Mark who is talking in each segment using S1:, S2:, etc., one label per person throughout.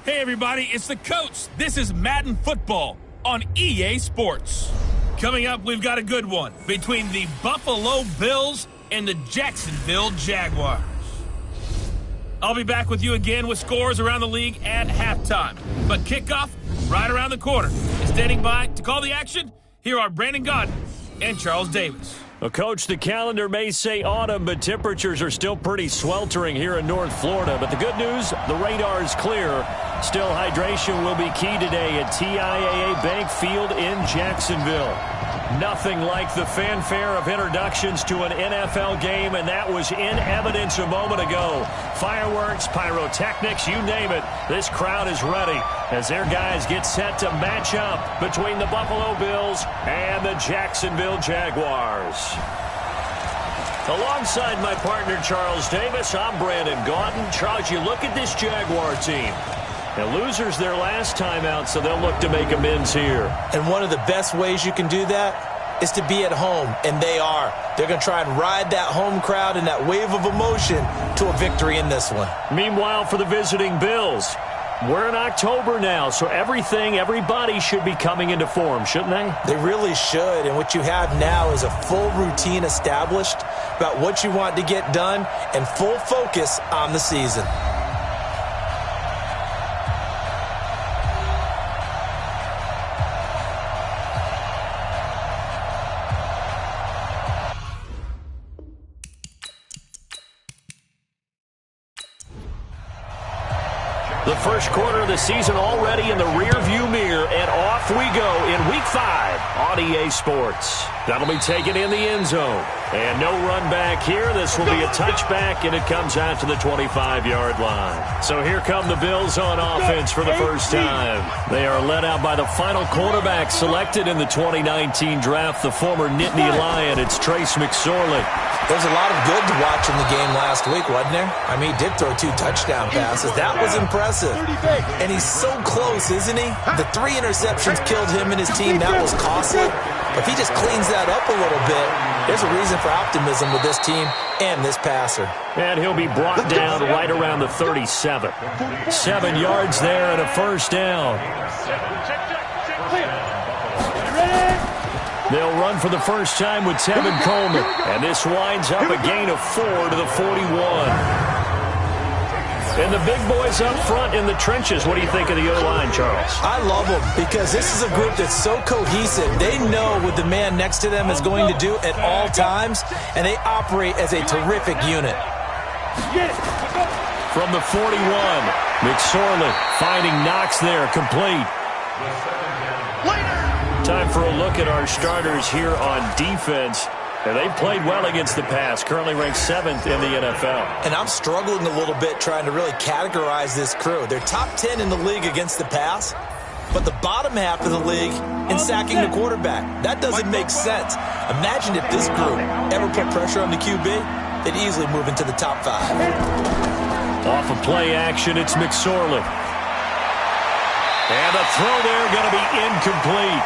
S1: Hey everybody, it's the coach. This is Madden Football on EA Sports. Coming up, we've got a good one between the Buffalo Bills and the Jacksonville Jaguars. I'll be back with you again with scores around the league at halftime. But kickoff right around the corner. And standing by to call the action, here are Brandon Godden and Charles Davis.
S2: Well, Coach, the calendar may say autumn, but temperatures are still pretty sweltering here in North Florida. But the good news, the radar is clear. Still, hydration will be key today at TIAA Bank Field in Jacksonville. Nothing like the fanfare of introductions to an NFL game, and that was in evidence a moment ago. Fireworks, pyrotechnics, you name it. This crowd is ready as their guys get set to match up between the Buffalo Bills and the Jacksonville Jaguars. Alongside my partner, Charles Davis, I'm Brandon Godden. Charles, you look at this Jaguar team. The losers their last time out, so they'll look to make amends here.
S3: And one of the best ways you can do that is to be at home, and they are. They're going to try and ride that home crowd and that wave of emotion to a victory in this one.
S2: Meanwhile, for the visiting Bills, we're in October now, so everybody should be coming into form, shouldn't they?
S3: They really should, and what you have now is a full routine established about what you want to get done and full focus on the season.
S2: The first quarter of the season already in the rearview mirror, and off we go in Week 5 on EA Sports. That'll be taken in the end zone. And no run back here. This will be a touchback, and it comes out to the 25-yard line. So here come the Bills on offense for the first time. They are led out by the final quarterback selected in the 2019 draft, the former Nittany Lion. It's Trace McSorley.
S3: There's a lot of good to watch in the game last week, wasn't there? I mean, he did throw 2 touchdown passes. That was impressive. And he's so close, isn't he? The 3 interceptions killed him and his team. That was costly. If he just cleans that up a little bit, there's a reason for optimism with this team and this passer.
S2: And he'll be brought down right around the 37. 7 yards there and a first down. They'll run for the first time with Tevin Coleman. And this winds up a gain of 4 to the 41. And the big boys up front in the trenches. What do you think of the O-line, Charles?
S3: I love them because this is a group that's so cohesive. They know what the man next to them is going to do at all times, and they operate as a terrific unit.
S2: From the 41, McSorley finding Knox there, complete. Time for a look at our starters here on defense. And they've played well against the pass, currently ranked 7th in the NFL.
S3: And I'm struggling a little bit trying to really categorize this crew. They're top 10 in the league against the pass, but the bottom half of the league in sacking the quarterback. That doesn't make sense. Imagine if this group ever put pressure on the QB, they'd easily move into the top 5.
S2: Off of play action, it's McSorley. And the throw there going to be incomplete.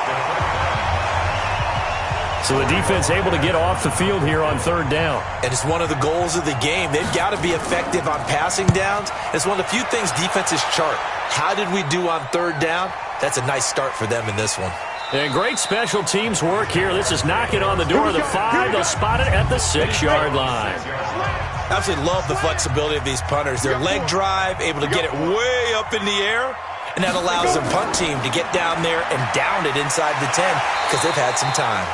S2: So the defense able to get off the field here on 3rd down.
S3: And it's one of the goals of the game. They've got to be effective on passing downs. It's one of the few things defenses chart. How did we do on 3rd down? That's a nice start for them in this one.
S2: And great special teams work here. This is knocking on the door of the 5. They'll spot it at the 6-yard line.
S3: Absolutely love the flexibility of these punters. Their leg drive, able to get it way up in the air. And that allows their punt team to get down there and down it inside the 10 because they've had some time.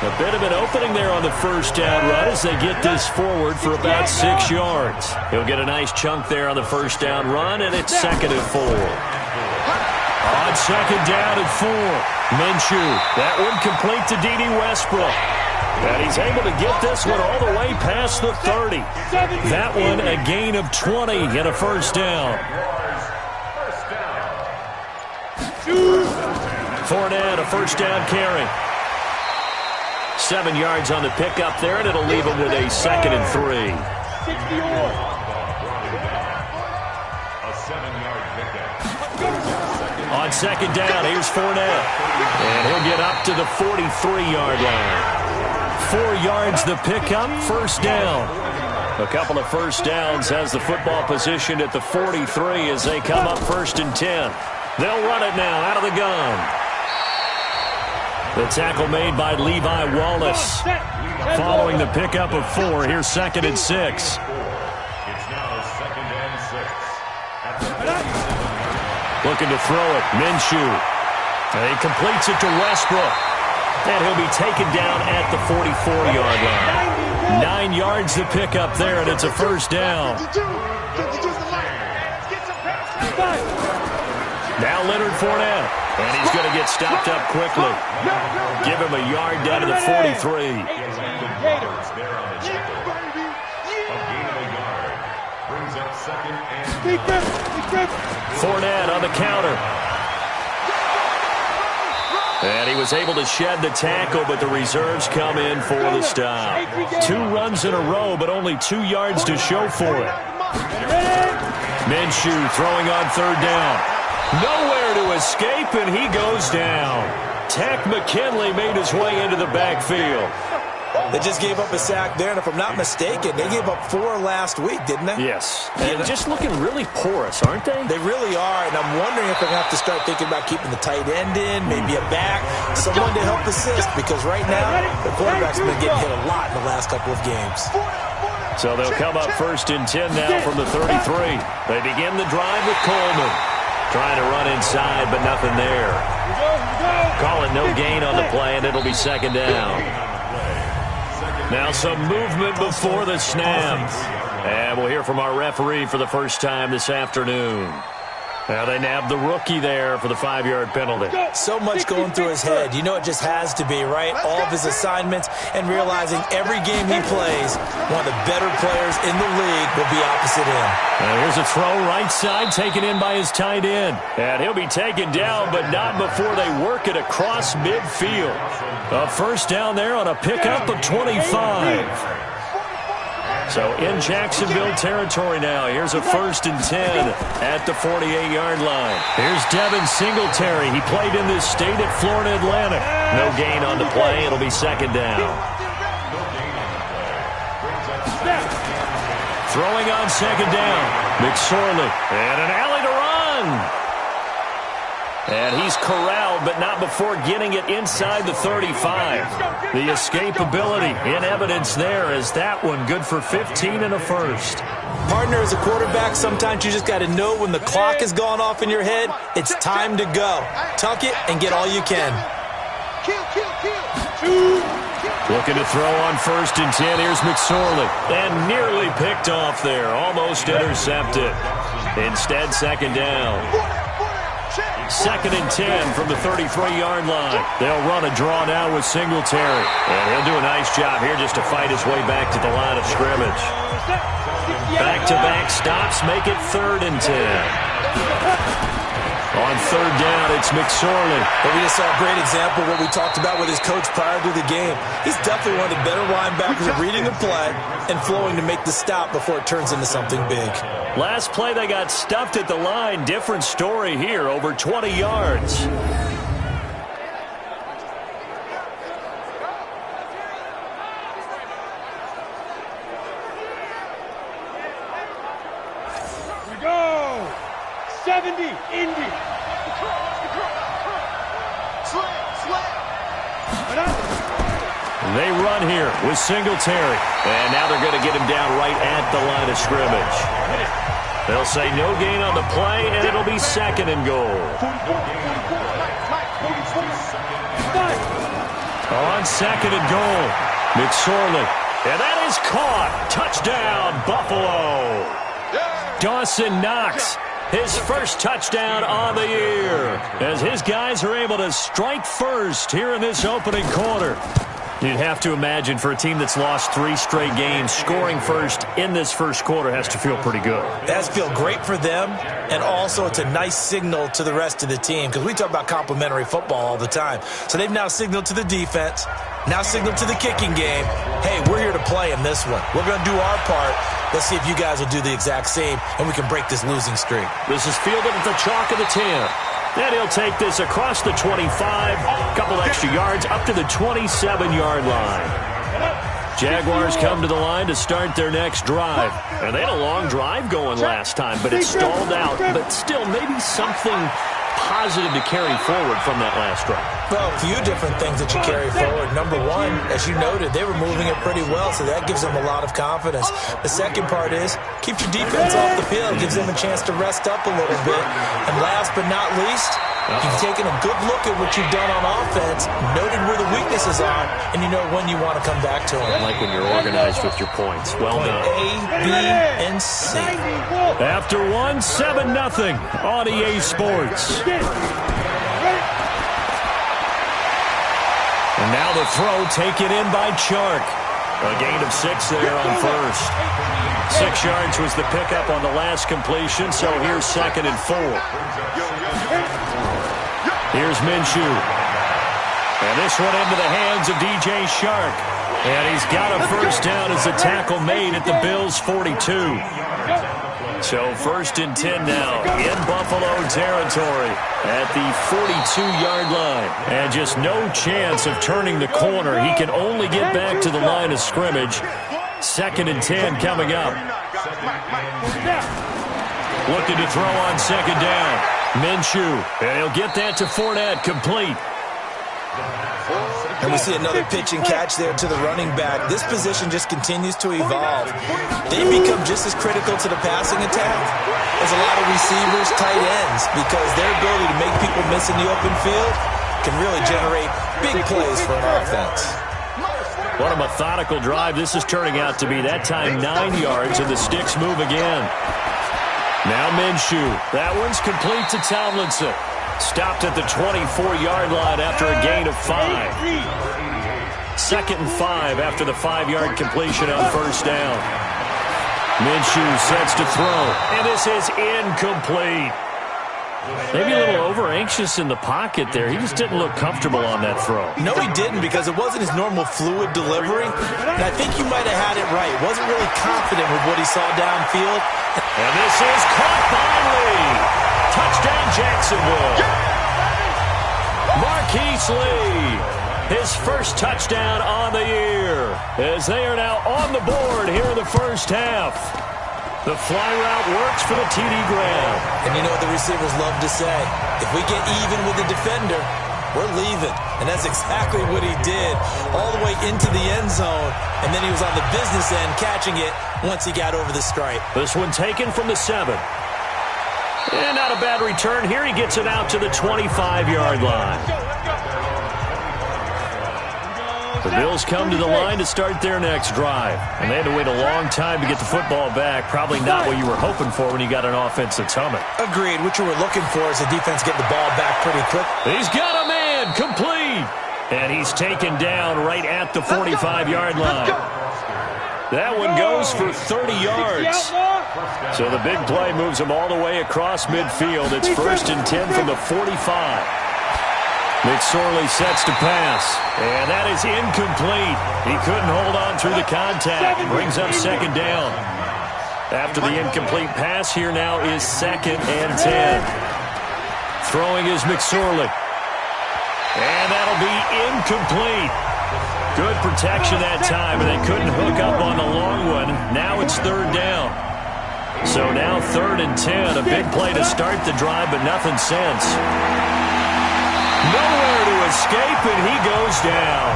S2: A bit of an opening there on the first down run as they get this forward for about 6 yards. He'll get a nice chunk there on the first down run, and it's 2nd and 4. On 2nd down and 4, Minshew. That one complete to D.D. Westbrook. And he's able to get this one all the way past the 30. That one a gain of 20 and a first down. Fournette, a first down carry. 7 yards on the pickup there, and it'll leave him with a 2nd and 3. On 2nd down, here's Fournette. And he'll get up to the 43-yard line. 4 yards the pickup, first down. A couple of first downs, has the football positioned at the 43 as they come up 1st and 10. They'll run it now out of the gun. The tackle made by Levi Wallace. Following the pickup of 4, here's 2nd and 6.
S4: It's now 2nd and 6.
S2: Looking to throw it, Minshew. And he completes it to Westbrook. And he'll be taken down at the 44-yard line. 9 yards to pick up there, and it's a first down. Now Leonard Fournette. And he's going to get stopped up quickly. Give him a yard down to the 43. Fournette on the counter. And he was able to shed the tackle, but the reserves come in for the stop. 2 runs in a row, but only 2 yards to show for it. Minshew throwing on 3rd down. Nowhere to escape, and he goes down. Takk McKinley made his way into the backfield.
S3: They just gave up a sack there, and if I'm not mistaken, they gave up 4 last week, didn't they?
S2: Yes. And just looking really porous, aren't they?
S3: They really are, and I'm wondering if they're going to have to start thinking about keeping the tight end in, maybe a back, someone to help assist, because right now, the quarterback's been getting hit a lot in the last couple of games.
S2: So they'll come up 1st and 10 now from the 33. They begin the drive with Coleman. Trying to run inside, but nothing there. Call it no gain on the play, and it'll be 2nd down. Now some movement before the snap. And we'll hear from our referee for the first time this afternoon. Now they nabbed the rookie there for the 5-yard penalty.
S3: So much going through his head. You know it just has to be, right? All of his assignments and realizing every game he plays, one of the better players in the league will be opposite him.
S2: And here's a throw right side taken in by his tight end. And he'll be taken down, but not before they work it across midfield. A first down there on a pickup of 25. So in Jacksonville territory now. Here's a 1st and 10 at the 48-yard line. Here's Devin Singletary. He played in this state at Florida Atlantic. No gain on the play. It'll be 2nd down. Throwing on 2nd down. McSorley. And an alley to run. And he's corralled, but not before getting it inside the 35. The escapability in evidence there as that one good for 15 and a first.
S3: Partner, as a quarterback, sometimes you just got to know when the clock has gone off in your head, it's time to go. Tuck it and get all you can.
S2: Looking to throw on 1st and 10. Here's McSorley. And nearly picked off there. Almost intercepted. Instead, 2nd down. 2nd and 10 from the 33-yard line. They'll run a draw now with Singletary. And he'll do a nice job here just to fight his way back to the line of scrimmage. Back-to-back stops make it 3rd and 10. On 3rd down, it's McSorley.
S3: But we just saw a great example of what we talked about with his coach prior to the game. He's definitely one of the better linebackers at reading the play and flowing to make the stop before it turns into something big.
S2: Last play, they got stuffed at the line. Different story here, over 20 yards.
S5: We go! 70, Indy.
S2: They run here with Singletary. And now they're going to get him down right at the line of scrimmage. They'll say no gain on the play, and it'll be 2nd and goal. On 2nd and goal, McSorley. And that is caught. Touchdown, Buffalo. Dawson Knox. His first touchdown on the year as his guys are able to strike first here in this opening quarter. You'd have to imagine for a team that's lost 3 straight games, scoring first in this first quarter has to feel pretty good.
S3: It has to feel great for them, and also it's a nice signal to the rest of the team because we talk about complimentary football all the time. So they've now signaled to the defense, now signaled to the kicking game, hey, we're here to play in this one. We're going to do our part. Let's see if you guys will do the exact same, and we can break this losing streak.
S2: This is fielded at the chalk of the 10. And he'll take this across the 25, couple extra yards up to the 27-yard line. Jaguars come to the line to start their next drive. And they had a long drive going last time, but it stalled out. But still, maybe something positive to carry forward from that last drive.
S3: Well, a few different things that you carry forward. Number one, as you noted, they were moving it pretty well, so that gives them a lot of confidence. The second part is, keep your defense off the field, gives them a chance to rest up a little bit. And last but not least, you've taken a good look at what you've done on offense, noted where the weaknesses are, and you know when you want to come back to them.
S2: I like when you're organized with your points. Well done.
S3: A, B, and C.
S2: After 1, 7-0 on EA Sports. And now the throw taken in by Chark. A gain of 6 there on first. 6 yards was the pickup on the last completion, so here's 2nd and 4. Here's Minshew. And this one into the hands of DJ Chark. And he's got a first down as the tackle made at the Bills' 42. So 1st and 10 now in Buffalo territory at the 42-yard line. And just no chance of turning the corner. He can only get back to the line of scrimmage. 2nd and 10 coming up. Looking to throw on 2nd down. Minshew, and he'll get that to Fournette, complete.
S3: And we see another pitch and catch there to the running back. This position just continues to evolve. They become just as critical to the passing attack as a lot of receivers, tight ends, because their ability to make people miss in the open field can really generate big plays for an offense.
S2: What a methodical drive this is turning out to be. That time 9 yards, and the sticks move again. Now Minshew. That one's complete to Tomlinson. Stopped at the 24-yard line after a gain of 5. 2nd and 5 after the 5-yard completion on first down. Minshew sets to throw, and this is incomplete. Maybe a little over-anxious in the pocket there. He just didn't look comfortable on that throw.
S3: No, he didn't, because it wasn't his normal fluid delivery. And I think you might have had it right. Wasn't really confident with what he saw downfield.
S2: And this is caught by Lee. Touchdown, Jacksonville. Marquise Lee, his first touchdown on the year, as they are now on the board here in the first half. The fly route works for the TD grab.
S3: And you know what the receivers love to say? If we get even with the defender, we're leaving. And that's exactly what he did, all the way into the end zone. And then he was on the business end catching it once he got over the stripe.
S2: This one taken from the 7. And not a bad return here. He gets it out to the 25-yard line. The Bills come to the line to start their next drive. And they had to wait a long time to get the football back. Probably not what you were hoping for when you got an offense that's humming.
S3: Agreed. What you were looking for is the defense getting the ball back pretty quick.
S2: He's got a man. Complete. And he's taken down right at the 45-yard line. That one goes for 30 yards. So the big play moves him all the way across midfield. It's 1st and 10 from the 45. McSorley sets to pass. And that is incomplete. He couldn't hold on through the contact. Brings up 2nd down. After the incomplete pass, here now is 2nd and 10. Throwing is McSorley. And that'll be incomplete. Good protection that time, and they couldn't hook up on the long one. Now it's 3rd down. So now 3rd and 10. A big play to start the drive, but nothing since. Nowhere to escape, and he goes down.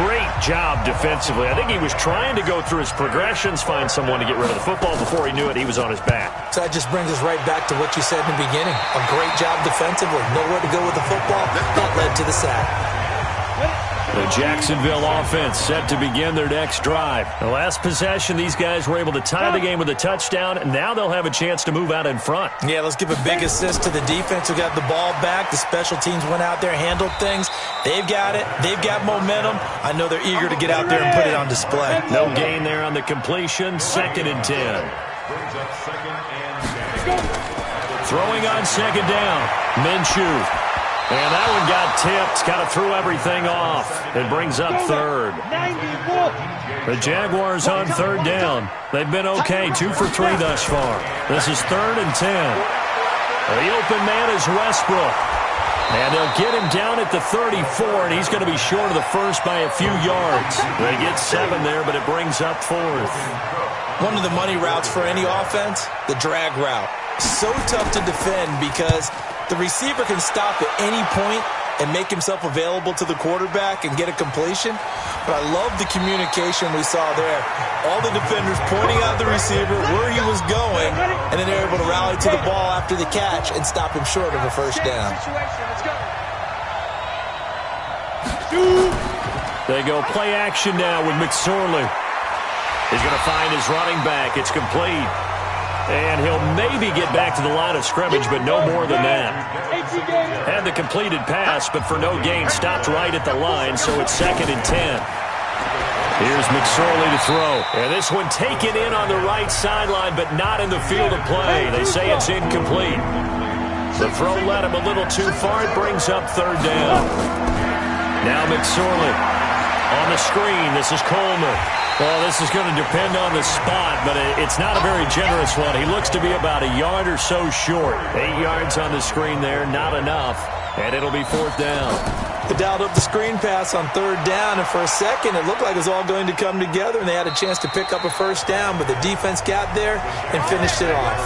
S2: Great job defensively. I think he was trying to go through his progressions, find someone to get rid of the football. Before he knew it, he was on his back.
S3: So that just brings us right back to what you said in the beginning. A great job defensively. Nowhere to go with the football. That led to the sack.
S2: The Jacksonville offense set to begin their next drive. The last possession, these guys were able to tie the game with a touchdown, and now they'll have a chance to move out in front.
S3: Yeah, let's give a big assist to the defense who got the ball back. The special teams went out there, handled things. They've got it. They've got momentum. I know they're eager to get out there and put it on display.
S2: No gain there on the completion. 2nd and 10. Throwing on 2nd down. Minshew. And that one got tipped. Got to throw everything off. It brings up 3rd. The Jaguars on 3rd down. They've been okay. 2 for 3 thus far. This is 3rd and 10. The open man is Westbrook. And they'll get him down at the 34, and he's going to be short of the first by a few yards. They get 7 there, but it brings up 4th.
S3: One of the money routes for any offense, the drag route. So tough to defend because the receiver can stop at any point and make himself available to the quarterback and get a completion. But I love the communication we saw there. All the defenders pointing out the receiver where he was going, and then they're able to rally to the ball after the catch and stop him short of a first down.
S2: They go play action now with McSorley. He's going to find his running back. It's complete. And he'll maybe get back to the line of scrimmage, but no more than that. Had the completed pass, but for no gain, stopped right at the line, so it's 2nd and 10. Here's McSorley to throw. And this one taken in on the right sideline, but not in the field of play. They say it's incomplete. The throw led him a little too far. It brings up 3rd down. Now McSorley on the screen. This is Coleman. Well, this is going to depend on the spot, but it's not a very generous one. He looks to be about a yard or so short. 8 yards on the screen there, not enough, and it'll be 4th down.
S3: They dialed up the screen pass on 3rd down, and for a second it looked like it was all going to come together, and they had a chance to pick up a first down, but the defense got there and finished it off.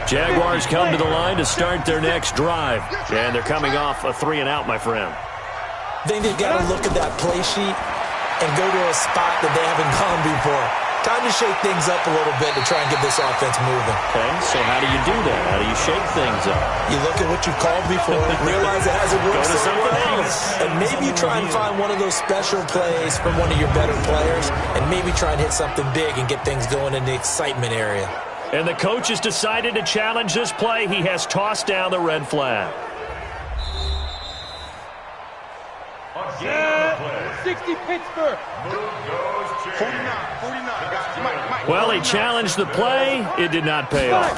S2: Jaguars come to the line to start their next drive, and they're coming off a 3-and-out, my friend.
S3: I think they've got to look at that play sheet and go to a spot that they haven't gone before. Time to shake things up a little bit to try and get this offense moving.
S2: Okay, so how do you do that? How do you shake things up?
S3: You look at what you called before, realize it hasn't worked somewhere else, and maybe you try and find one of those special plays from one of your better players, and maybe try and hit something big and get things going in the excitement area.
S2: And the coach has decided to challenge this play. He has tossed down the red flag.
S5: 60 Pittsburgh.
S2: Well, he challenged the play. It did not pay off.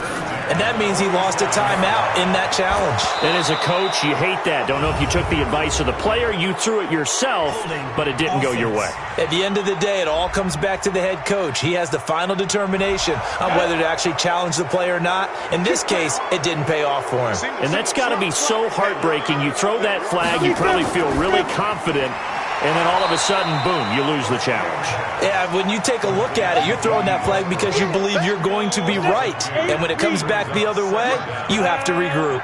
S3: And that means he lost a timeout in that challenge.
S2: And as a coach, you hate that. Don't know if you took the advice of the player. You threw it yourself, but it didn't go your way.
S3: At the end of the day, it all comes back to the head coach. He has the final determination on whether to actually challenge the play or not. In this case, it didn't pay off for him.
S2: And that's got to be so heartbreaking. You throw that flag, you probably feel really confident, and then all of a sudden, boom, you lose the challenge.
S3: Yeah, when you take a look at it, you're throwing that flag because you believe you're going to be right. And when it comes back the other way, you have to regroup.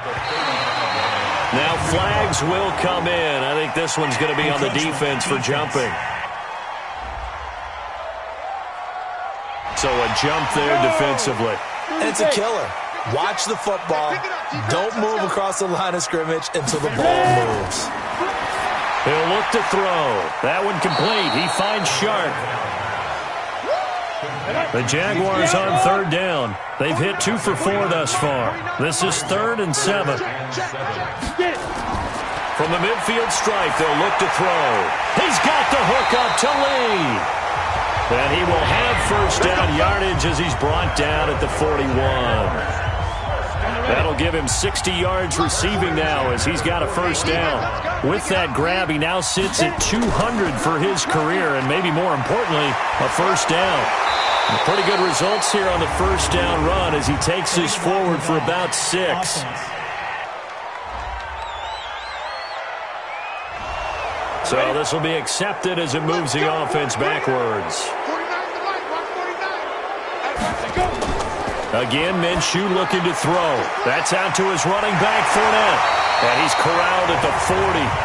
S2: Now flags will come in. I think this one's going to be on the defense for jumping. So a jump there defensively.
S3: And it's a killer. Watch the football. Don't move across the line of scrimmage until the ball moves.
S2: He'll look to throw. That one complete. He finds Sharp. The Jaguars on 3rd down. They've hit 2 for 4 thus far. This is 3rd and 7. From the midfield stripe, they'll look to throw. He's got the hook up to Lee. And he will have first down yardage as he's brought down at the 41. That'll give him 60 yards receiving now as he's got a first down. With that grab, he now sits at 200 for his career, and maybe more importantly, a first down. Pretty good results here on the first down run as he takes this forward for about 6. So this will be accepted as it moves the offense backwards. Again, Minshew looking to throw. That's out to his running back, Fournette. And he's corralled at the 40,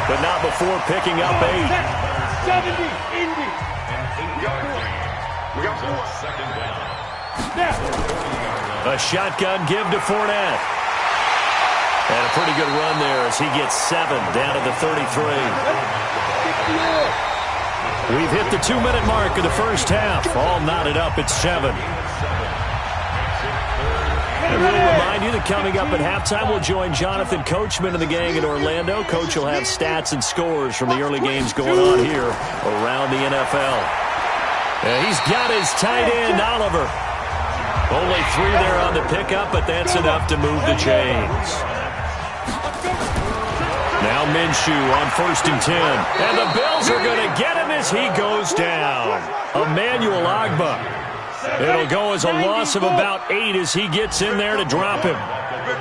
S2: but not before picking up 8.
S5: 70 Indy.
S4: We got 4. 2nd down.
S2: A shotgun give to Fournette. And a pretty good run there as he gets 7 down to the 33. We've hit the 2-minute mark of the first half. All knotted up at 7. And we'll remind you that coming up at halftime, we'll join Jonathan Coachman and the gang in Orlando. Coach will have stats and scores from the early games going on here around the NFL. And he's got his tight end, Oliver. Only 3 there on the pickup, but that's enough to move the chains. Now Minshew on 1st and 10. And the Bills are going to get him as he goes down. Emmanuel Ogbah. It'll go as a loss of about 8 as he gets in there to drop him.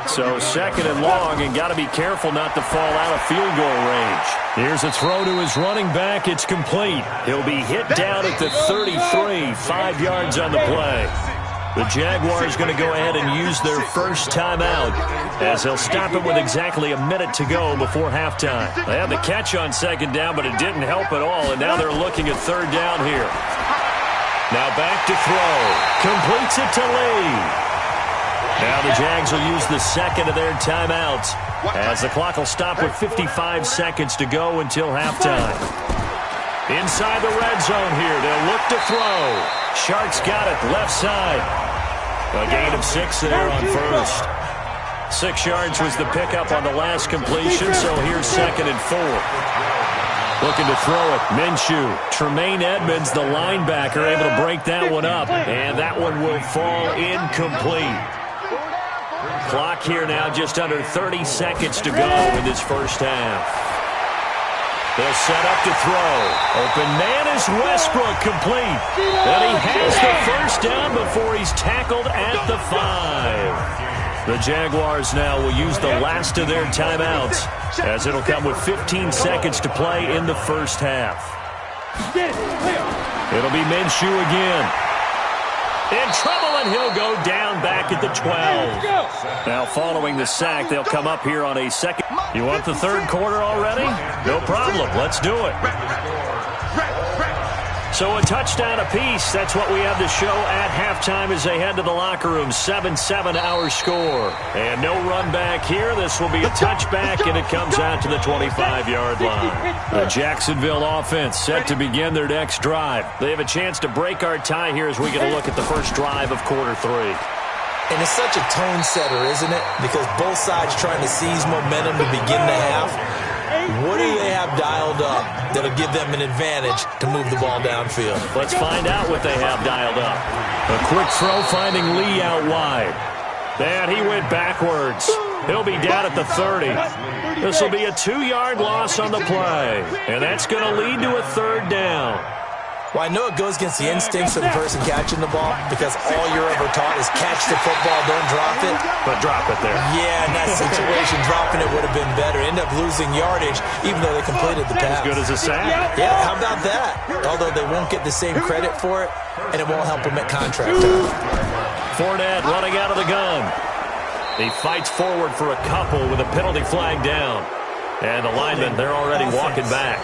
S2: So second and long, and got to be careful not to fall out of field goal range. Here's a throw to his running back. It's complete. He'll be hit down at the 33, 5 yards on the play. The Jaguars going to go ahead and use their first timeout as they'll stop it with exactly a minute to go before halftime. They had the catch on second down, but it didn't help at all, and now they're looking at third down here. Now back to throw. Completes it to Lee. Now the Jags will use the second of their timeouts as the clock will stop with 55 seconds to go until halftime. Inside the red zone here, they'll look to throw. Sharks got it, left side. A gain of 6 there on first. 6 yards was the pickup on the last completion, so here's second and 4. Looking to throw it, Minshew. Tremaine Edmonds, the linebacker, able to break that one up, and that one will fall incomplete. Clock here now just under 30 seconds to go in this first half. They'll set up to throw. Open man is Westbrook, complete. And he has the first down before he's tackled at the 5. The Jaguars now will use the last of their timeouts as it'll come with 15 seconds to play in the first half. It'll be Minshew again. In trouble, and he'll go down back at the 12. Now following the sack, they'll come up here on a second. You want the third quarter already? No problem. Let's do it. So a touchdown apiece. That's what we have to show at halftime as they head to the locker room. 7-7 our score. And no run back here. This will be a touchback, and it comes out to the 25-yard line. The Jacksonville offense set to begin their next drive. They have a chance to break our tie here as we get a look at the first drive of quarter 3.
S3: And it's such a tone setter, isn't it? Because both sides trying to seize momentum to begin the half. What do they have dialed up that'll give them an advantage to move the ball downfield?
S2: Let's find out what they have dialed up. A quick throw finding Lee out wide. And he went backwards. He'll be down at the 30. This will be a 2-yard loss on the play. And that's going to lead to a third down.
S3: Well, I know it goes against the instincts of the person catching the ball because all you're ever taught is catch the football, don't drop it.
S2: But drop it there.
S3: Yeah, in that situation, dropping it would have been better. End up losing yardage, even though they completed the pass.
S2: As good as a sack.
S3: Yeah, how about that? Although they won't get the same credit for it, and it won't help them at contract time.
S2: Fournette running out of the gun. He fights forward for a couple with a penalty flag down. And the linemen, they're already walking back.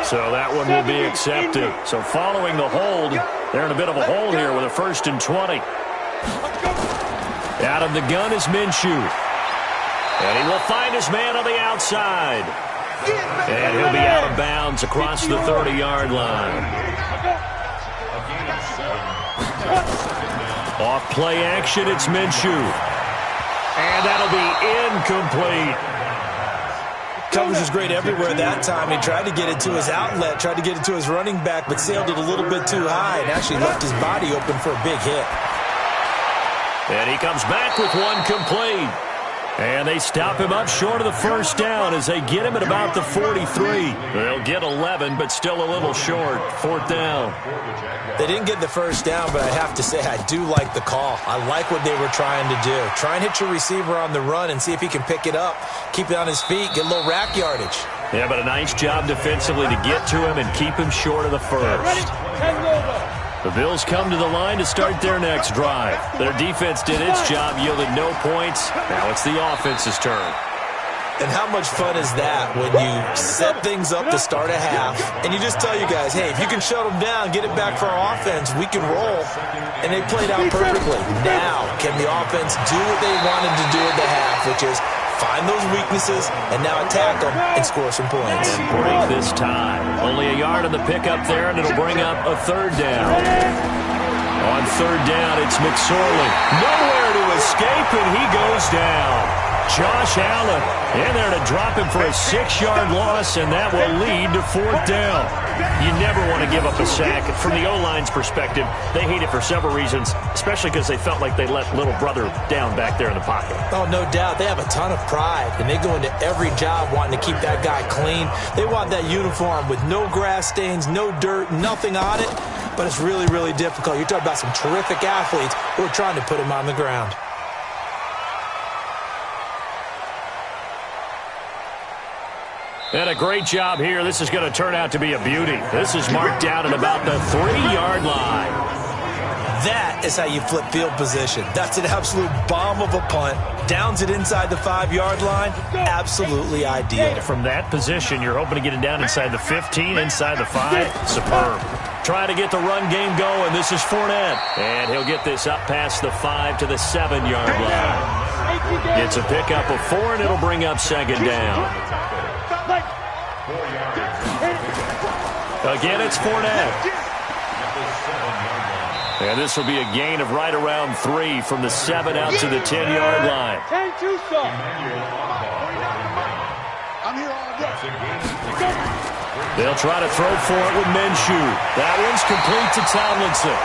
S2: So that one will be accepted. So following the hold, they're in a bit of a hole here with a 1st and 20. Out of the gun is Minshew. And he will find his man on the outside. And he'll be out of bounds across the 30-yard line. Off play action, it's Minshew. And that'll be incomplete.
S3: Coverage was great everywhere that time. He tried to get it to his outlet, tried to get it to his running back, but sailed it a little bit too high and actually left his body open for a big hit.
S2: And he comes back with one complete. And they stop him up short of the first down as they get him at about the 43. They'll get 11, but still a little short. 4th down.
S3: They didn't get the first down, but I have to say I do like the call. I like what they were trying to do. Try and hit your receiver on the run and see if he can pick it up, keep it on his feet, get a little rack yardage.
S2: Yeah, but a nice job defensively to get to him and keep him short of the first. The Bills come to the line to start their next drive. Their defense did its job, yielded no points. Now it's the offense's turn.
S3: And how much fun is that when you set things up to start a half and you just tell you guys, hey, if you can shut them down, get it back for our offense, we can roll. And they played out perfectly. Now, can the offense do what they wanted to do at the half, which is find those weaknesses and now attack them and score some points.
S2: And break this tie. Only a yard on the pickup there, and it'll bring up a 3rd down. On 3rd down, it's McSorley. Nowhere to escape, and he goes down. Josh Allen in there to drop him for a 6-yard loss, and that will lead to 4th down. You never want to give up a sack. From the O-line's perspective, they hate it for several reasons, especially because they felt like they let little brother down back there in the pocket.
S3: Oh, no doubt. They have a ton of pride, and they go into every job wanting to keep that guy clean. They want that uniform with no grass stains, no dirt, nothing on it. but it's really, really difficult. You're talking about some terrific athletes who are trying to put him on the ground.
S2: And a great job here. This is going to turn out to be a beauty. This is marked down at about the 3-yard line.
S3: That is how you flip field position. That's an absolute bomb of a punt. Downs it inside the 5-yard line. Absolutely ideal.
S2: From that position, you're hoping to get it down inside the 15, inside the 5. Superb. Trying to get the run game going. This is Fournette. And he'll get this up past the 5 to the 7-yard line. It's a pickup of 4, and it'll bring up second down. Again, it's Fournette. And this will be a gain of right around 3 from the 7 out to the 10-yard line. They'll try to throw for it with Minshew. That one's complete to Tomlinson.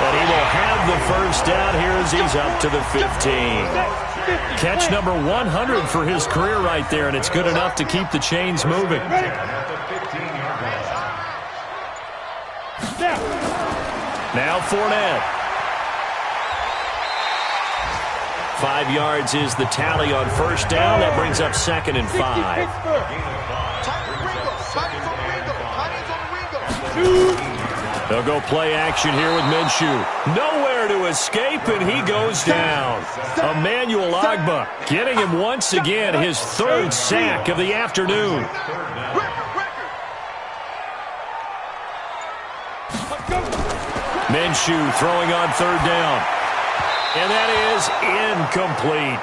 S2: But he will have the first down here as he's up to the 15. Catch number 100 for his career right there, and it's good enough to keep the chains moving. Now Fournette. 5 yards is the tally on first down. That brings up 2nd and 5. They'll go play action here with Minshew. Nowhere to escape, and he goes down. Emmanuel Ogbah getting him once again his 3rd sack of the afternoon. Minshew throwing on 3rd down. And that is incomplete.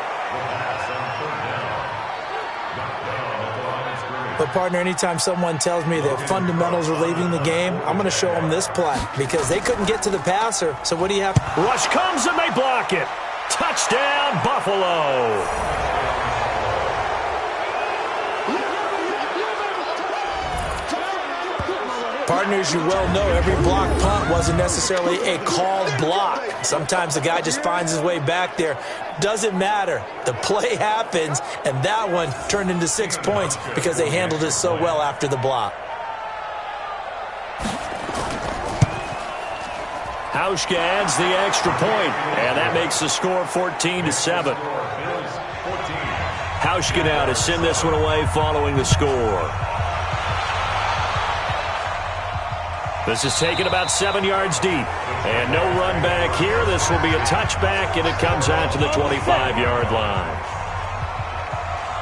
S3: But, partner, anytime someone tells me that fundamentals are leaving the game, I'm going to show them this play because they couldn't get to the passer. So what do you have?
S2: Rush comes and they block it. Touchdown, Buffalo.
S3: Partners, you well know every block punt wasn't necessarily a called block. Sometimes the guy just finds his way back there. Doesn't matter. The play happens, and that one turned into 6 points because they handled it so well after the block.
S2: Hauschka adds the extra point, and that makes the score 14-7. Hauschka now to send this one away following the score. This is taken about 7 yards deep. And no run back here. This will be a touchback, and it comes out to the 25-yard line.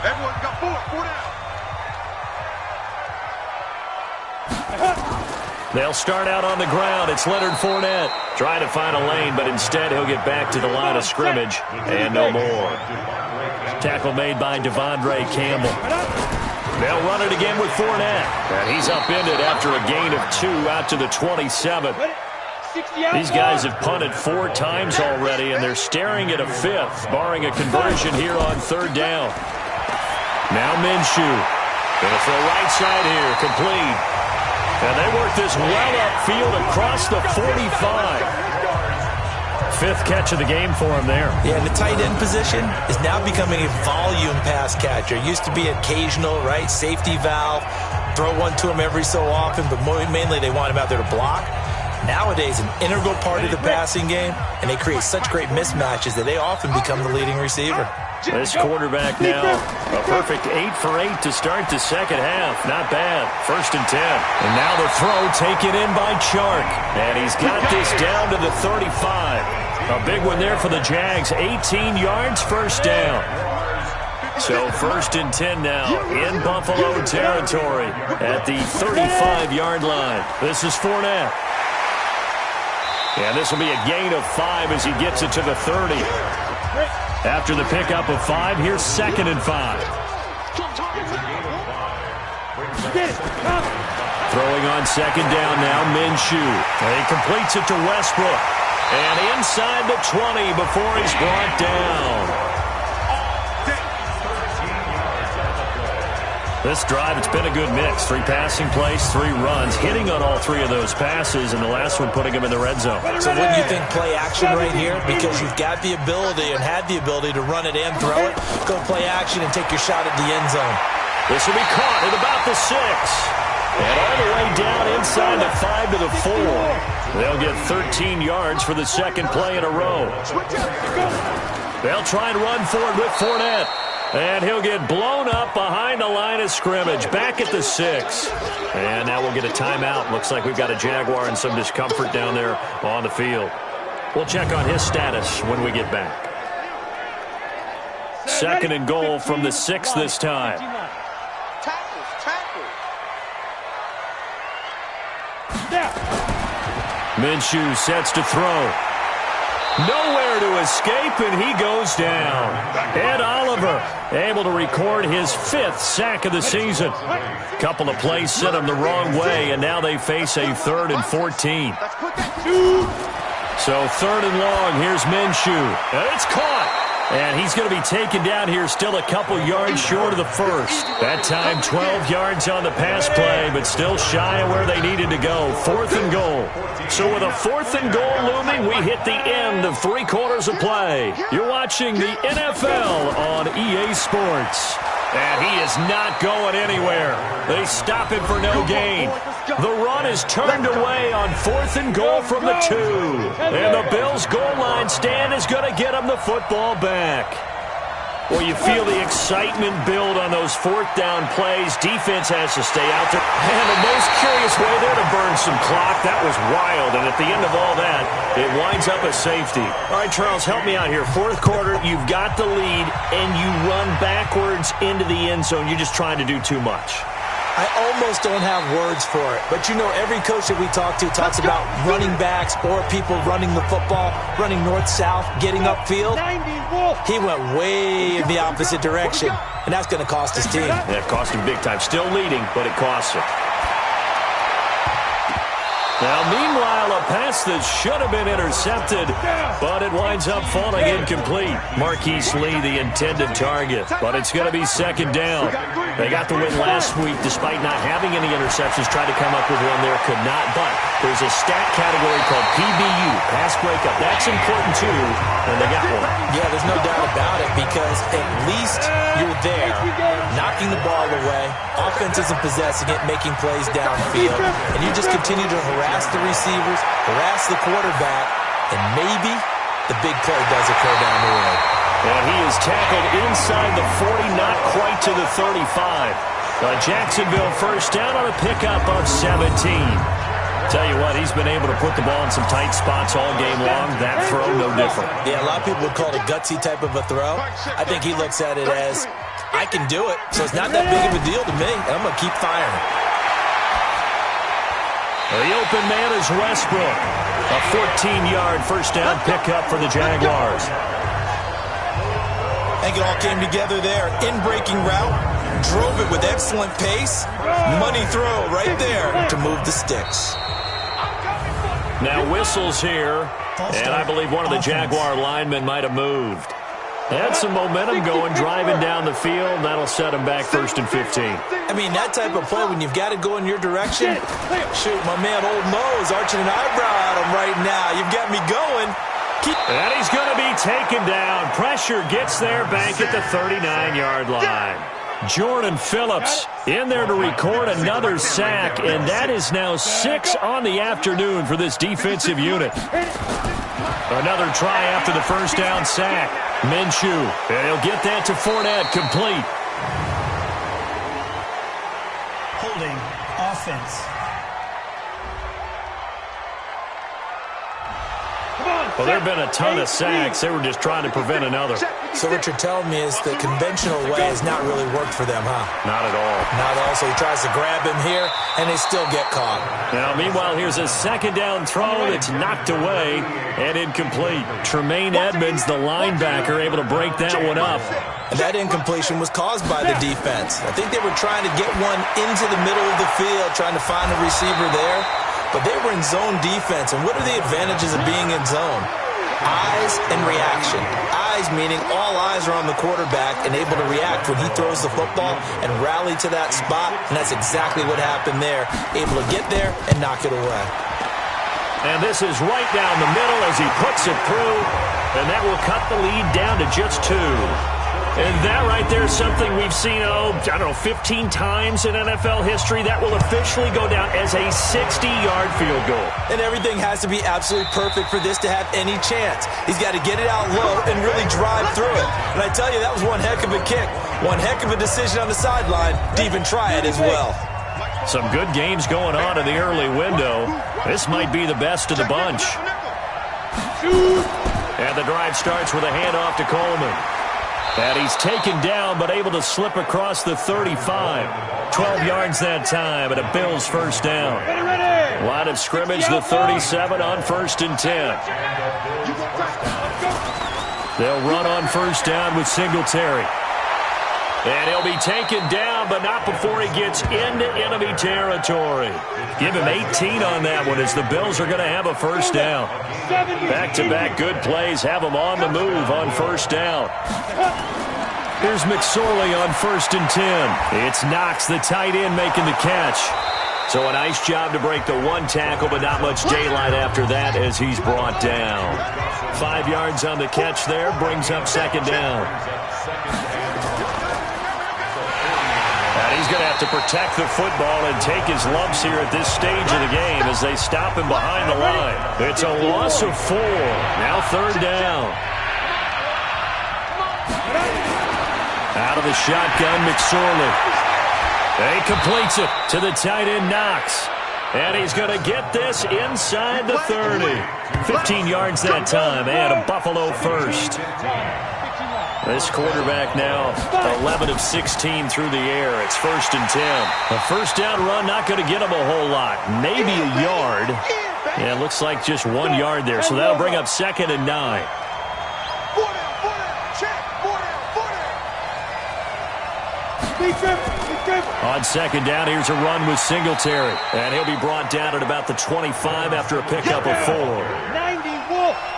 S5: Everyone's got 4 down.
S2: They'll start out on the ground. It's Leonard Fournette. Trying to find a lane, but instead he'll get back to the line of scrimmage. And no more. Tackle made by Devondre Campbell. They'll run it again with Fournette. And he's upended after a gain of 2 out to the 27. These guys have punted 4 times already, and they're staring at a 5th, barring a conversion here on 3rd down. Now Minshew. Gonna throw right side here, complete. And they work this well upfield across the 45. 5th catch of the game for him there.
S3: Yeah, and the tight end position is now becoming a volume pass catcher. Used to be occasional, right? Safety valve. Throw one to him every so often, but mainly they want him out there to block. Nowadays, an integral part of the passing game, and they create such great mismatches that they often become the leading receiver.
S2: This quarterback now, a perfect 8 for 8 to start the second half. Not bad. 1st and 10. And now the throw taken in by Chark. And he's got this down to the 35. A big one there for the Jags. 18 yards, 1st down. So 1st and 10 now in Buffalo territory at the 35-yard line. This is Fournette. And this will be a gain of 5 as he gets it to the 30. After the pickup of 5, here's 2nd and 5. Throwing on 2nd down now, Minshew. And he completes it to Westbrook. And inside the 20 before he's brought down. This drive, it's been a good mix. 3 passing plays, 3 runs, hitting on all 3 of those passes, and the last one putting him in the red zone.
S3: So wouldn't you think play action right here? Because you've got the ability and had the ability to run it and throw it. Go play action and take your shot at the end zone.
S2: This will be caught at about the 6. And all the way down inside the 5 to the 4. They'll get 13 yards for the second play in a row. They'll try and run forward with Fournette. And he'll get blown up behind the line of scrimmage, back at the 6. And now we'll get a timeout. Looks like we've got a Jaguar and some discomfort down there on the field. We'll check on his status when we get back. Second and goal from the 6 this time. Minshew sets to throw. Nowhere to escape, and he goes down. Ed Oliver able to record his 5th sack of the season. Couple of plays sent him the wrong way, and now they face a 3rd and 14. So 3rd and long, here's Minshew. And it's caught. And he's going to be taken down here still a couple yards short of the first. That time 12 yards on the pass play, but still shy of where they needed to go. 4th and goal. So with a 4th and goal looming, we hit the end of 3 quarters of play. You're watching the NFL on EA Sports. And he is not going anywhere. They stop him for no gain. The run is turned away on 4th and goal from the 2. And the Bills' goal line stand is going to get him the football back. Well, you feel the excitement build on those 4th down plays. Defense has to stay out there. And the most curious way there to burn some clock. That was wild. And at the end of all that, it winds up a safety. All right, Charles, help me out here. 4th quarter, you've got the lead, and you run backwards into the end zone. You're just trying to do too much.
S3: I almost don't have words for it. But, you know, every coach that we talk to talks about running backs or people running the football, running north-south, getting upfield. He went way in the opposite direction, and that's going to cost his team.
S2: That cost him big time. Still leading, but it costs him. Now, meanwhile, a pass that should have been intercepted, but it winds up falling incomplete. Marquise Lee, the intended target, but it's going to be 2nd down. They got the win last week despite not having any interceptions. Tried to come up with one there, could not, but there's a stat category called PBU, pass breakup. That's important, too, and they got one.
S3: Yeah, there's no doubt about it because at least you're there, knocking the ball away, offense isn't possessing it, making plays downfield, and you just continue to harass the receivers, harass the quarterback, and maybe the big play does occur down the road.
S2: And he is tackled inside the 40, not quite to the 35. Jacksonville first down on a pickup of 17. Tell you what, he's been able to put the ball in some tight spots all game long. That throw, no different.
S3: Yeah, a lot of people would call it a gutsy type of a throw. I think he looks at it as, I can do it, so it's not that big of a deal to me, and I'm going to keep firing.
S2: The open man is Westbrook. A 14-yard first down pickup for the Jaguars.
S3: I think it all came together there. In-breaking route, drove it with excellent pace. Money throw right there to move the sticks.
S2: Now whistles here, and I believe one of the Jaguar linemen might have moved. Had some momentum going, driving down the field. That'll set him back 1st and 15.
S3: I mean, that type of play, when you've got to go in your direction, shoot, my man Old Mo is arching an eyebrow at him right now. You've got me going.
S2: And he's going to be taken down. Pressure gets there back at the 39-yard line. Jordan Phillips in there to record another sack, and that is now 6 on the afternoon for this defensive unit. Another try after the first down sack. Minshew, and he'll get that to Fournette, complete.
S6: Holding offense.
S2: Well, there have been a ton of sacks. They were just trying to prevent another.
S3: So what you're telling me is the conventional way has not really worked for them, huh?
S2: Not at all.
S3: Not at all. So he tries to grab him here, and they still get caught.
S2: Now, meanwhile, here's a 2nd down throw that's knocked away and incomplete. Tremaine Edmonds, the linebacker, able to break that one up.
S3: And that incompletion was caused by the defense. I think they were trying to get one into the middle of the field, trying to find a receiver there. But they were in zone defense, and what are the advantages of being in zone? Eyes and reaction. Eyes meaning all eyes are on the quarterback and able to react when he throws the football and rally to that spot, and that's exactly what happened there. Able to get there and knock it away.
S2: And this is right down the middle as he puts it through, and that will cut the lead down to just 2. And that right there is something we've seen, I don't know, 15 times in NFL history. That will officially go down as a 60-yard field goal.
S3: And everything has to be absolutely perfect for this to have any chance. He's got to get it out low and really drive through it. And I tell you, that was one heck of a kick. One heck of a decision on the sideline to even try it as well.
S2: Some good games going on in the early window. This might be the best of the bunch. And the drive starts with a handoff to Coleman. And he's taken down, but able to slip across the 35. 12 yards that time, and a Bills first down. Line of scrimmage, the 37 on 1st and 10. They'll run on first down with Singletary. And he'll be taken down, but not before he gets into enemy territory. Give him 18 on that one as the Bills are going to have a first down. Back-to-back good plays have him on the move on first down. Here's McSorley on 1st and 10. It's Knox, the tight end, making the catch. So a nice job to break the one tackle, but not much daylight after that as he's brought down. 5 yards on the catch there, brings up second down. And he's going to have to protect the football and take his lumps here at this stage of the game as they stop him behind the line. It's a loss of 4. Now third down. Out of the shotgun, McSorley. He completes it to the tight end, Knox. And he's going to get this inside the 30. 15 yards that time, and a Buffalo first. This quarterback now 11 of 16 through the air. It's 1st and 10. A first down run not going to get him a whole lot. Maybe a yard. Yeah, it looks like just 1 yard there. So that'll bring up 2nd and 9. On second down, here's a run with Singletary. And he'll be brought down at about the 25 after a pickup of 4.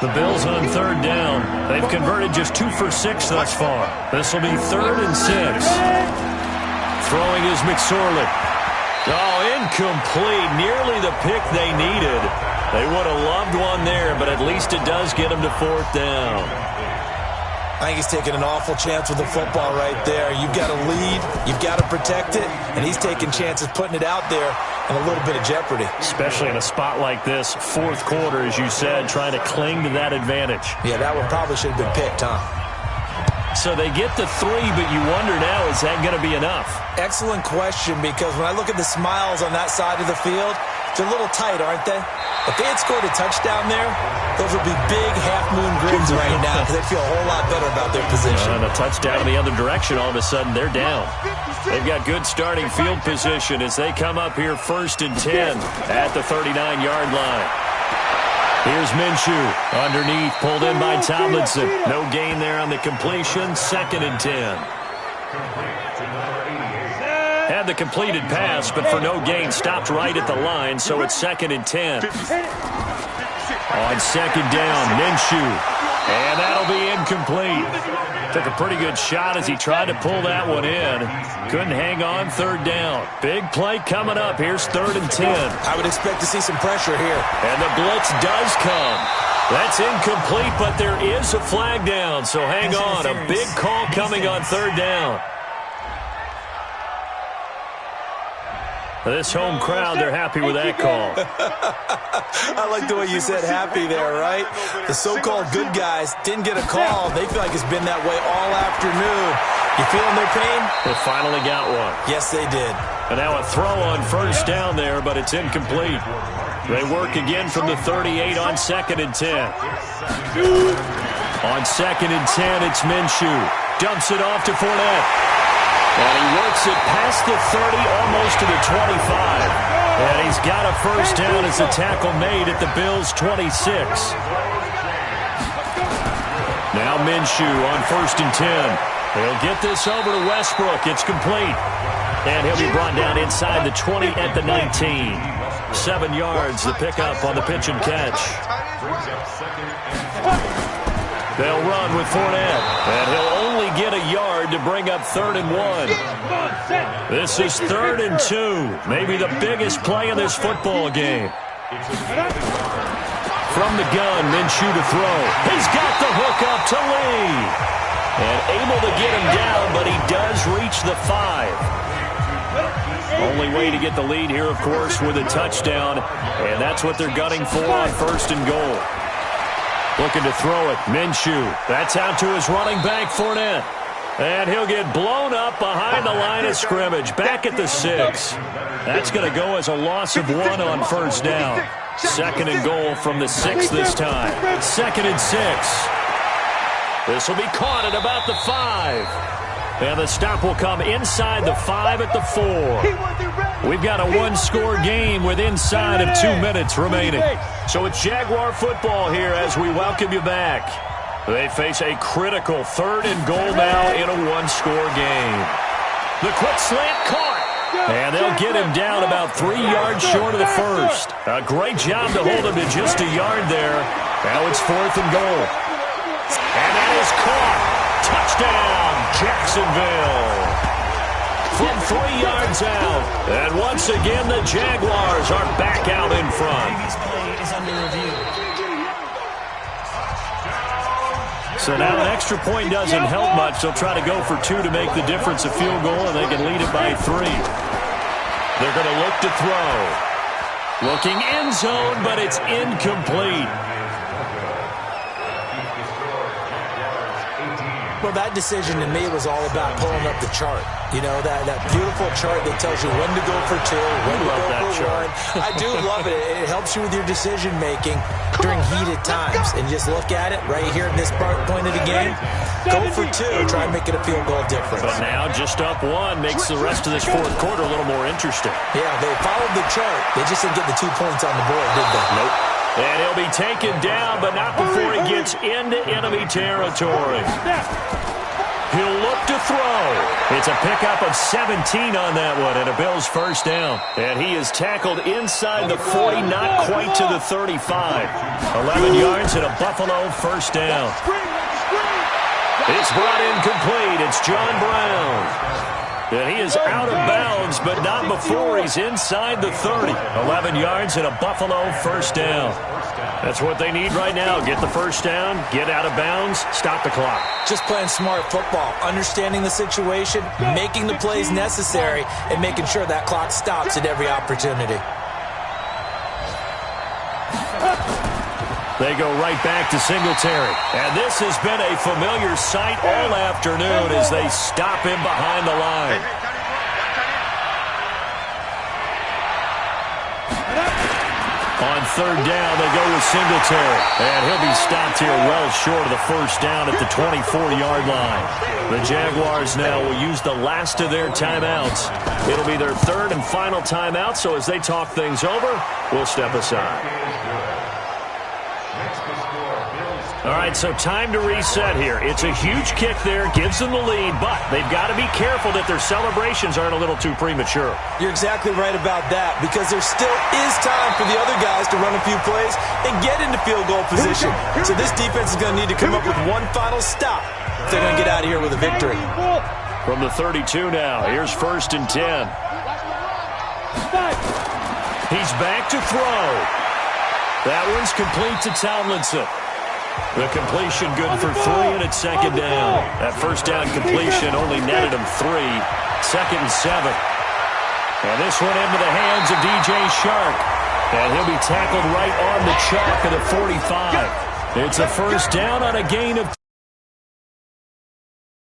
S2: The Bills on third down. They've converted just 2 for 6 thus far. This will be 3rd and 6. Throwing is McSorley. Oh, incomplete. Nearly the pick they needed. They would have loved one there, but at least it does get them to 4th down.
S3: I think he's taking an awful chance with the football right there. You've got to lead, you've got to protect it, and he's taking chances putting it out there in a little bit of jeopardy.
S2: Especially in a spot like this, 4th quarter, as you said, trying to cling to that advantage.
S3: Yeah, that one probably should have been picked, huh?
S2: So they get the 3, but you wonder now, is that going to be enough?
S3: Excellent question, because when I look at the smiles on that side of the field, they're a little tight, aren't they? If they had scored a touchdown there, those would be big half-moon grins right now because they'd feel a whole lot better about their position.
S2: And a touchdown in the other direction, all of a sudden, they're down. They've got good starting field position as they come up here 1st and 10 at the 39-yard line. Here's Minshew underneath, pulled in by Tomlinson. No gain there on the completion, 2nd and 10. Had the completed pass, but for no gain, stopped right at the line, so it's 2nd and 10. On second down, Minshew. And that'll be incomplete. Took a pretty good shot as he tried to pull that one in. Couldn't hang on, 3rd down. Big play coming up. Here's 3rd and 10.
S3: I would expect to see some pressure here.
S2: And the blitz does come. That's incomplete, but there is a flag down, so hang on. A big call coming on 3rd down. This home crowd, they're happy with that call.
S3: I like the way you said happy there, right? The so-called good guys didn't get a call. They feel like it's been that way all afternoon. You feeling their pain?
S2: They finally got one.
S3: Yes, they did.
S2: And now a throw on first down there, but it's incomplete. They work again from the 38 on 2nd and 10. On 2nd and 10, it's Minshew. Dumps it off to Fournette. And he works it past the 30, almost to the 25. And he's got a first down as the tackle made at the Bills' 26. Now Minshew on 1st and 10. He'll get this over to Westbrook. It's complete. And he'll be brought down inside the 20 at the 19. 7 yards, the pickup on the pitch and catch. They'll run with Fournette, and he'll only get a yard to bring up 3rd and 1. This is 3rd and 2, maybe the biggest play in this football game. From the gun, Minshew to throw. He's got the hook up to Lee. And able to get him down, but he does reach the 5. Only way to get the lead here, of course, with a touchdown. And that's what they're gunning for on 1st and goal. Looking to throw it. Minshew. That's out to his running back, Fournette. And he'll get blown up behind the line of scrimmage. Back at the 6. That's going to go as a loss of 1 on 1st down. 2nd and goal from the 6 this time. 2nd and 6. This will be caught at about the 5. And the stop will come inside the 5 at the 4. We've got a one-score game with inside of 2 minutes remaining. So it's Jaguar football here as we welcome you back. They face a critical 3rd and goal now in a one-score game. The quick slant caught. And they'll get him down about 3 yards short of the 1st. A great job to hold him to just a yard there. Now it's 4th and goal. And that is caught. Touchdown, Jacksonville. From 3 yards out. And once again, the Jaguars are back out in front.
S6: Previous play is under review.
S2: So now an extra point doesn't help much. They'll try to go for 2 to make the difference a field goal, and they can lead it by 3. They're going to look to throw. Looking end zone, but it's incomplete.
S3: Well, that decision to me was all about pulling up the chart. You know, that beautiful chart that tells you when to go for 2, when to go for 1. I do love it. It helps you with your decision-making during heated times. And just look at it right here in this point of the game. Go for 2. Try and make it a field goal difference.
S2: But now just up 1 makes the rest of this 4th quarter a little more interesting.
S3: Yeah, they followed the chart. They just didn't get the 2 points on the board, did they?
S2: Nope. And he'll be taken down, but not before he gets into enemy territory. He'll look to throw. It's a pickup of 17 on that one, and a Bills 1st down. And he is tackled inside the 40, not quite to the 35. 11 yards and a Buffalo 1st down. It's brought in complete. It's John Brown. And he is out of bounds, but not before he's inside the 30. 11 yards and a Buffalo 1st down. That's what they need right now. Get the 1st down, get out of bounds, stop the clock.
S3: Just playing smart football, understanding the situation, making the plays necessary, and making sure that clock stops at every opportunity.
S2: They go right back to Singletary. And this has been a familiar sight all afternoon as they stop him behind the line. On 3rd down, they go with Singletary. And he'll be stopped here well short of the 1st down at the 24-yard line. The Jaguars now will use the last of their timeouts. It'll be their 3rd and final timeout, so as they talk things over, we'll step aside. All right, so time to reset here. It's a huge kick there, gives them the lead, but they've got to be careful that their celebrations aren't a little too premature.
S3: You're exactly right about that, because there still is time for the other guys to run a few plays and get into field goal position. So this defense is going to need to come up with one final stop if they're going to get out of here with a victory.
S2: From the 32 now, here's 1st and 10. He's back to throw. That one's complete to Tomlinson. The completion good for 3, and it's 2nd down. That 1st down completion only netted him 3. 2nd and 7. And this one into the hands of DJ Shark. And he'll be tackled right on the chalk of the 45. It's a 1st down on a gain of